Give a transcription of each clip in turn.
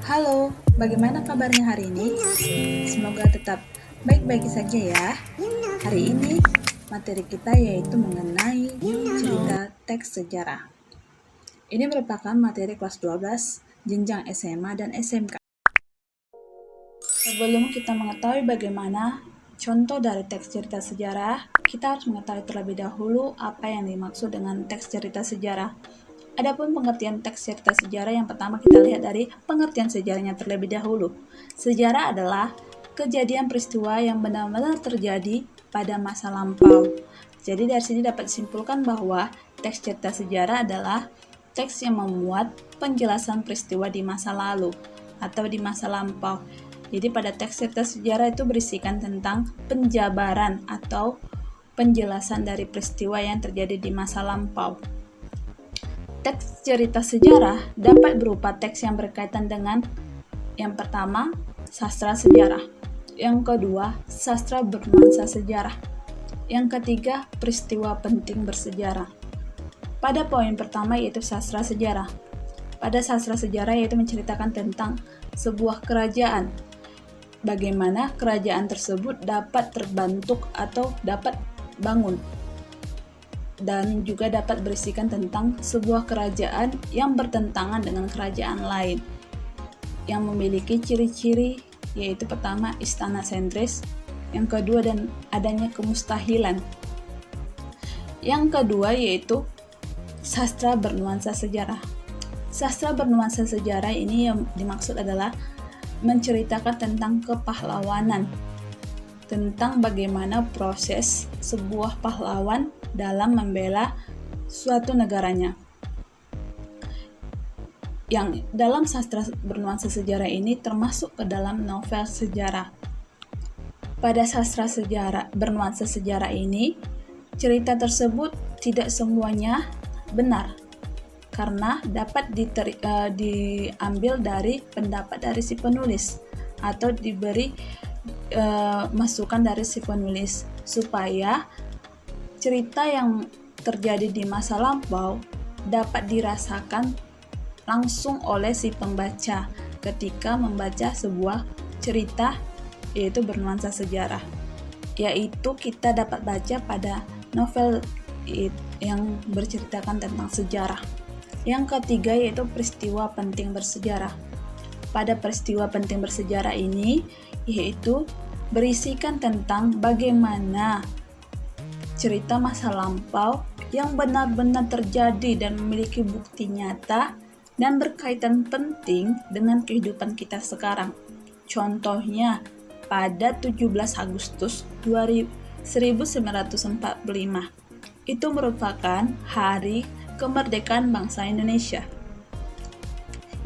Halo, bagaimana kabarnya hari ini? Semoga tetap baik-baik saja ya. Hari ini materi kita yaitu mengenai cerita teks sejarah. Ini merupakan materi kelas 12 jenjang SMA dan SMK. Sebelum kita mengetahui bagaimana contoh dari teks cerita sejarah, kita harus mengetahui terlebih dahulu apa yang dimaksud dengan teks cerita sejarah. Adapun pengertian teks cerita sejarah, yang pertama kita lihat dari pengertian sejarahnya terlebih dahulu. Sejarah adalah kejadian peristiwa yang benar-benar terjadi pada masa lampau. Jadi dari sini dapat disimpulkan bahwa teks cerita sejarah adalah teks yang memuat penjelasan peristiwa di masa lalu atau di masa lampau. Jadi pada teks cerita sejarah itu berisikan tentang penjabaran atau penjelasan dari peristiwa yang terjadi di masa lampau. Teks cerita sejarah dapat berupa teks yang berkaitan dengan yang pertama, sastra sejarah. Yang kedua, sastra bernuansa sejarah. Yang ketiga, peristiwa penting bersejarah. Pada poin pertama yaitu sastra sejarah. Pada sastra sejarah yaitu menceritakan tentang sebuah kerajaan. Bagaimana kerajaan tersebut dapat terbentuk atau dapat bangun. Dan juga dapat berisikan tentang sebuah kerajaan yang bertentangan dengan kerajaan lain yang memiliki ciri-ciri yaitu pertama istana sentris, yang kedua dan adanya kemustahilan. Yang kedua yaitu sastra bernuansa sejarah. Sastra bernuansa sejarah ini yang dimaksud adalah menceritakan tentang kepahlawanan, tentang bagaimana proses sebuah pahlawan dalam membela suatu negaranya. Yang dalam sastra bernuansa sejarah ini termasuk ke dalam novel sejarah. Pada sastra sejarah bernuansa sejarah ini, cerita tersebut tidak semuanya benar karena dapat diambil dari pendapat dari si penulis atau diberi masukan dari si penulis supaya cerita yang terjadi di masa lampau dapat dirasakan langsung oleh si pembaca ketika membaca sebuah cerita yaitu bernuansa sejarah. Yaitu kita dapat baca pada novel yang berceritakan tentang sejarah. Yang ketiga yaitu peristiwa penting bersejarah. Pada peristiwa penting bersejarah ini yaitu berisikan tentang bagaimana cerita masa lampau yang benar-benar terjadi dan memiliki bukti nyata dan berkaitan penting dengan kehidupan kita sekarang. Contohnya, pada 17 Agustus 1945, itu merupakan hari kemerdekaan bangsa Indonesia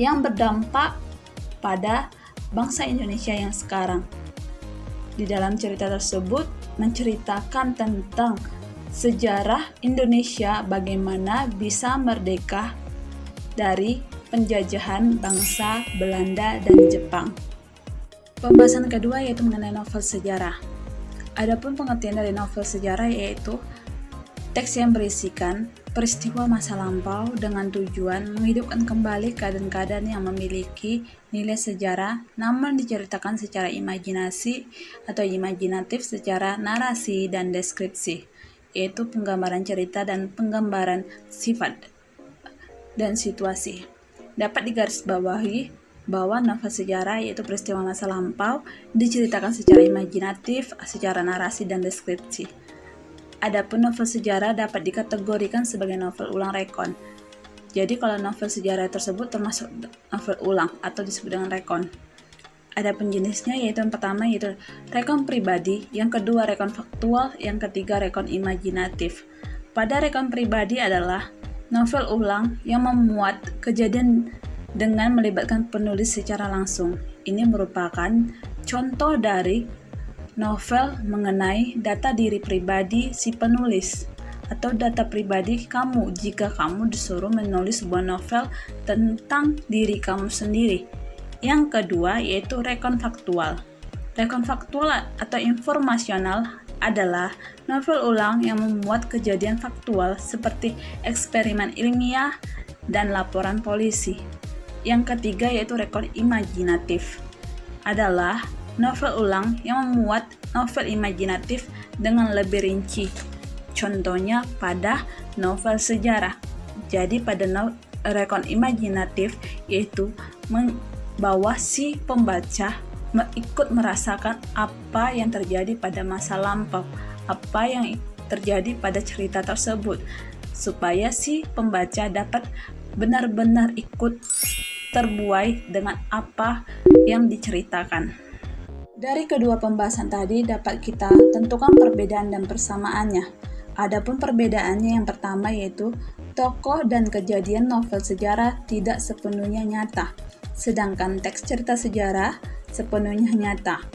yang berdampak pada bangsa Indonesia yang sekarang. Di dalam cerita tersebut menceritakan tentang sejarah Indonesia bagaimana bisa merdeka dari penjajahan bangsa Belanda dan Jepang. Pembahasan kedua yaitu mengenai novel sejarah. Adapun pengertian dari novel sejarah yaitu teks yang berisikan peristiwa masa lampau dengan tujuan menghidupkan kembali keadaan-keadaan yang memiliki nilai sejarah namun diceritakan secara imajinasi atau imajinatif secara narasi dan deskripsi, yaitu penggambaran cerita dan penggambaran sifat dan situasi. Dapat digarisbawahi bahwa novel sejarah yaitu peristiwa masa lampau diceritakan secara imajinatif, secara narasi dan deskripsi. Adapun novel sejarah dapat dikategorikan sebagai novel ulang rekon. Jadi kalau novel sejarah tersebut termasuk novel ulang atau disebut dengan rekon. Ada penjenisnya yaitu yang pertama yaitu rekon pribadi, yang kedua rekon faktual, yang ketiga rekon imajinatif. Pada rekon pribadi adalah novel ulang yang memuat kejadian dengan melibatkan penulis secara langsung. Ini merupakan contoh dari novel mengenai data diri pribadi si penulis atau data pribadi kamu jika kamu disuruh menulis sebuah novel tentang diri kamu sendiri. Yang kedua yaitu rekon faktual. Rekon faktual atau informasional adalah novel ulang yang memuat kejadian faktual seperti eksperimen ilmiah dan laporan polisi. Yang ketiga yaitu rekon imajinatif. Adalah novel ulang yang memuat novel imajinatif dengan lebih rinci. Contohnya pada novel sejarah. Jadi pada rekon imajinatif yaitu membawa si pembaca ikut merasakan apa yang terjadi pada masa lampau, apa yang terjadi pada cerita tersebut, supaya si pembaca dapat benar-benar ikut terbuai dengan apa yang diceritakan. Dari kedua pembahasan tadi dapat kita tentukan perbedaan dan persamaannya. Adapun perbedaannya yang pertama yaitu tokoh dan kejadian novel sejarah tidak sepenuhnya nyata, sedangkan teks cerita sejarah sepenuhnya nyata.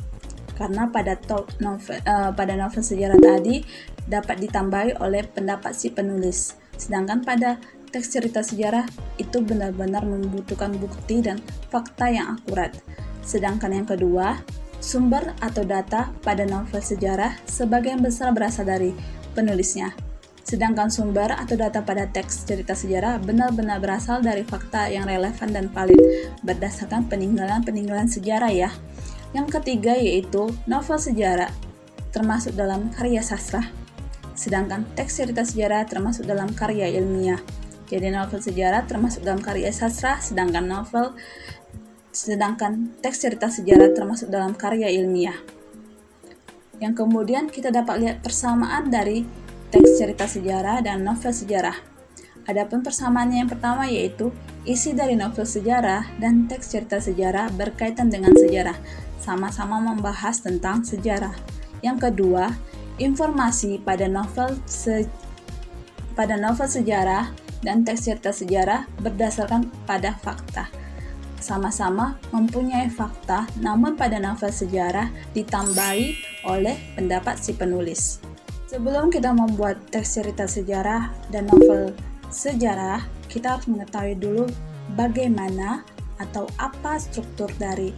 Karena pada novel sejarah tadi dapat ditambahi oleh pendapat si penulis, sedangkan pada teks cerita sejarah itu benar-benar membutuhkan bukti dan fakta yang akurat. Sedangkan yang kedua, sumber atau data pada novel sejarah sebagian besar berasal dari penulisnya. Sedangkan sumber atau data pada teks cerita sejarah benar-benar berasal dari fakta yang relevan dan valid berdasarkan peninggalan sejarah ya. Yang ketiga yaitu novel sejarah termasuk dalam karya sastra, sedangkan teks cerita sejarah termasuk dalam karya ilmiah. Jadi novel sejarah termasuk dalam karya sastra, sedangkan teks cerita sejarah termasuk dalam karya ilmiah. Yang kemudian kita dapat lihat persamaan dari teks cerita sejarah dan novel sejarah. Adapun persamaannya yang pertama yaitu isi dari novel sejarah dan teks cerita sejarah berkaitan dengan sejarah, sama-sama membahas tentang sejarah. Yang kedua, informasi pada novel sejarah dan teks cerita sejarah berdasarkan pada fakta. Sama-sama mempunyai fakta, namun pada novel sejarah ditambahi oleh pendapat si penulis. Sebelum kita membuat teks cerita sejarah dan novel sejarah, kita harus mengetahui dulu bagaimana atau apa struktur dari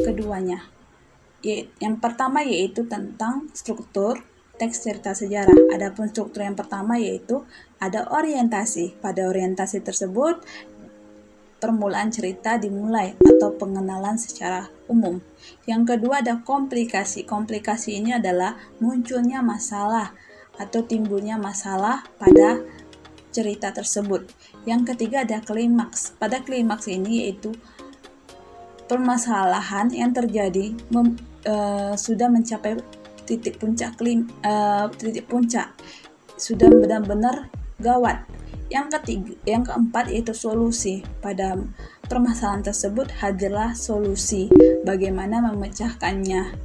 keduanya. Yang pertama yaitu tentang struktur teks cerita sejarah. Adapun struktur yang pertama yaitu ada orientasi. Pada orientasi tersebut, permulaan cerita dimulai atau pengenalan secara umum. Yang kedua ada komplikasi. Komplikasi ini adalah munculnya masalah atau timbulnya masalah pada cerita tersebut. Yang ketiga ada klimaks. Pada klimaks ini yaitu permasalahan yang terjadi sudah mencapai titik puncak, sudah benar-benar gawat. Yang keempat yaitu solusi. Pada permasalahan tersebut hadirlah solusi bagaimana memecahkannya.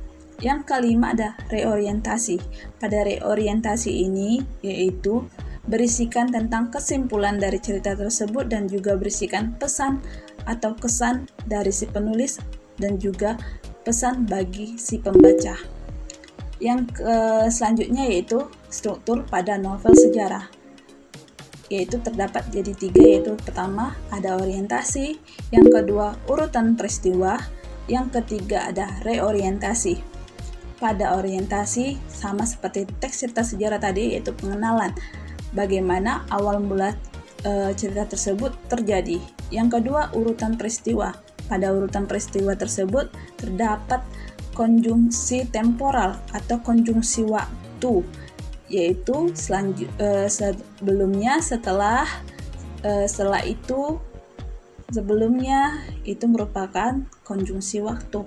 Yang kelima ada reorientasi. Pada reorientasi ini yaitu berisikan tentang kesimpulan dari cerita tersebut dan juga berisikan pesan atau kesan dari si penulis dan juga pesan bagi si pembaca. Yang selanjutnya yaitu struktur pada novel sejarah, yaitu terdapat jadi 3, yaitu pertama ada orientasi, yang kedua urutan peristiwa, yang ketiga ada reorientasi. Pada orientasi sama seperti teks cerita sejarah tadi, yaitu pengenalan bagaimana awal mula cerita tersebut terjadi. Yang kedua urutan peristiwa. Pada urutan peristiwa tersebut terdapat konjungsi temporal atau konjungsi waktu, yaitu sebelumnya, setelah itu, sebelumnya, itu merupakan konjungsi waktu.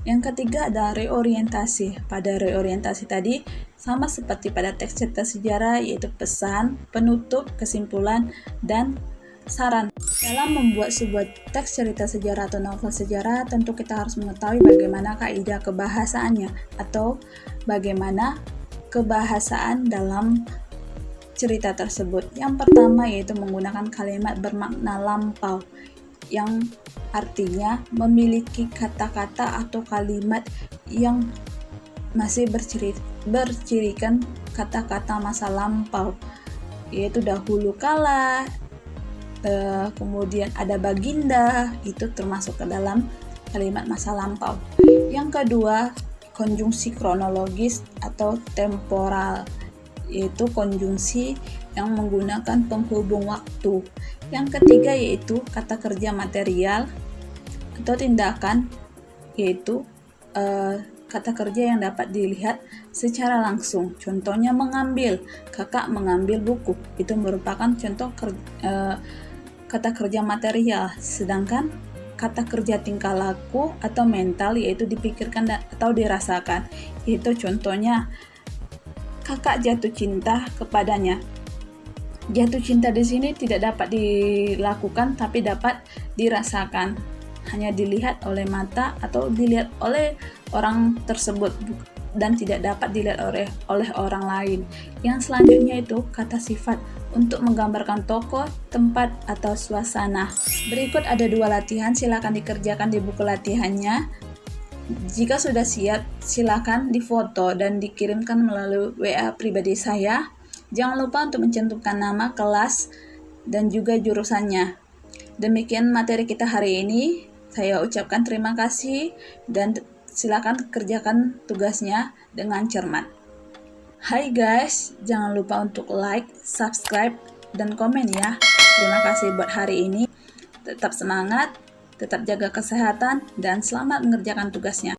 Yang ketiga ada reorientasi. Pada reorientasi tadi sama seperti pada teks cerita sejarah, yaitu pesan, penutup, kesimpulan, dan saran. Dalam membuat sebuah teks cerita sejarah atau novel sejarah, tentu kita harus mengetahui bagaimana kaidah kebahasaannya atau bagaimana kebahasaan dalam cerita tersebut. Yang pertama yaitu menggunakan kalimat bermakna lampau, yang artinya memiliki kata-kata atau kalimat yang masih bercirikan kata-kata masa lampau, yaitu dahulu kala, kemudian ada baginda, itu termasuk ke dalam kalimat masa lampau. Yang kedua, konjungsi kronologis atau temporal, yaitu konjungsi yang menggunakan penghubung waktu. Yang ketiga yaitu kata kerja material atau tindakan, yaitu kata kerja yang dapat dilihat secara langsung. Contohnya mengambil, kakak mengambil buku, itu merupakan contoh kata kerja material. Sedangkan kata kerja tingkah laku atau mental yaitu dipikirkan atau dirasakan, itu contohnya kakak jatuh cinta kepadanya. Jatuh cinta di sini tidak dapat dilakukan tapi dapat dirasakan, hanya dilihat oleh mata atau dilihat oleh orang tersebut dan tidak dapat dilihat oleh orang lain. Yang selanjutnya itu kata sifat untuk menggambarkan tokoh, tempat, atau suasana. Berikut ada 2 latihan, silakan dikerjakan di buku latihannya. Jika sudah siap, silakan difoto dan dikirimkan melalui WA pribadi saya. Jangan lupa untuk mencantumkan nama, kelas, dan juga jurusannya. Demikian materi kita hari ini. Saya ucapkan terima kasih dan silakan kerjakan tugasnya dengan cermat. Hai guys, jangan lupa untuk like, subscribe, dan komen ya. Terima kasih buat hari ini. Tetap semangat, tetap jaga kesehatan, dan selamat mengerjakan tugasnya.